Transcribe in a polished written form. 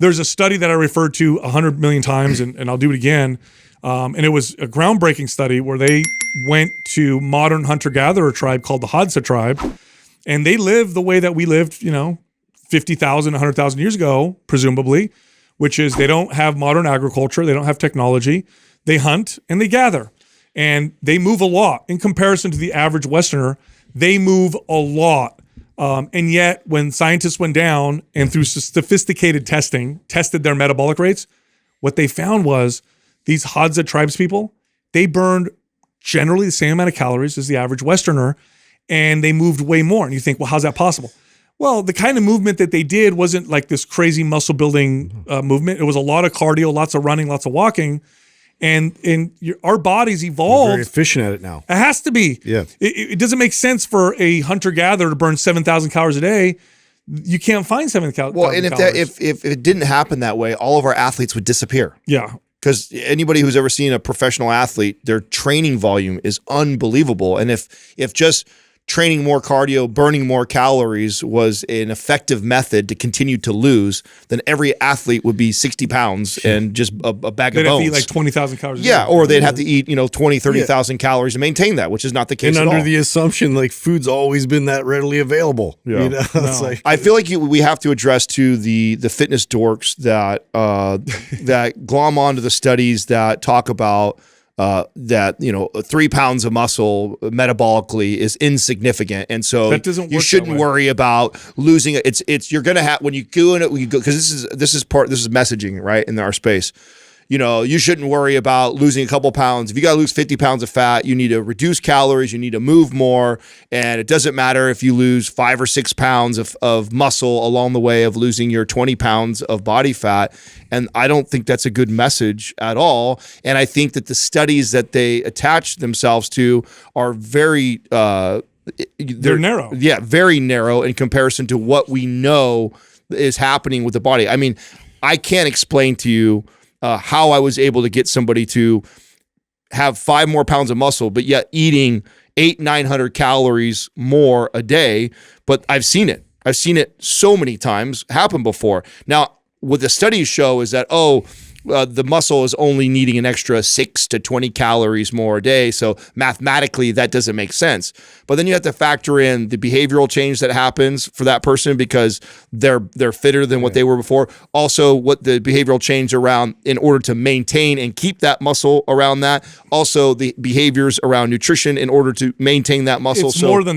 there's a study that I referred to 100 million times, and I'll do it again. And it was a groundbreaking study where they went to modern hunter-gatherer tribe called the Hadza tribe, and they live the way that we lived, 50,000, 100,000 years ago, presumably, which is they don't have modern agriculture, they don't have technology, they hunt and they gather, and they move a lot in comparison to the average Westerner. They move a lot. And yet when scientists went down and through sophisticated testing, tested their metabolic rates, what they found was these Hadza tribes people, they burned generally the same amount of calories as the average Westerner, and they moved way more. And you think, well, how's that possible? Well, the kind of movement that they did wasn't like this crazy muscle building movement. It was a lot of cardio, lots of running, lots of walking. And our bodies evolved. We're very efficient at it now. It has to be. Yeah. It doesn't make sense for a hunter-gatherer to burn 7,000 calories a day. You can't find 7,000 Well, and calories. if it didn't happen that way, all of our athletes would disappear. Yeah. Because anybody who's ever seen a professional athlete, their training volume is unbelievable. And if just training more cardio, burning more calories was an effective method to continue to lose, then every athlete would be 60 pounds and just a bag They'd of have bones. to eat like 20,000 calories a Yeah, day. or they'd have to eat 20, 30,000 calories to maintain that, which is not the case And at under all. the assumption like food's always been that readily available. Yeah. It's like, I feel like we have to address to the fitness dorks that that glom onto the studies that talk about that 3 pounds of muscle metabolically is insignificant, and so That doesn't work you shouldn't that way. worry about losing it. It's you're gonna have when you go in it because this is messaging right in our space. You shouldn't worry about losing a couple pounds. If you got to lose 50 pounds of fat, you need to reduce calories, you need to move more, and it doesn't matter if you lose 5 or 6 pounds of muscle along the way of losing your 20 pounds of body fat. And I don't think that's a good message at all. And I think that the studies that they attach themselves to are very They're narrow. Yeah, very narrow in comparison to what we know is happening with the body. I mean, I can't explain to you how I was able to get somebody to have 5 more pounds of muscle, but yet eating 800-900 calories more a day. But I've seen it. I've seen it so many times happen before. Now, what the studies show is that, the muscle is only needing an extra 6 to 20 calories more a day. So mathematically, that doesn't make sense. But then you have to factor in the behavioral change that happens for that person because they're fitter than what they were before. Also, what the behavioral change around in order to maintain and keep that muscle around that. Also, the behaviors around nutrition in order to maintain that muscle. It's more than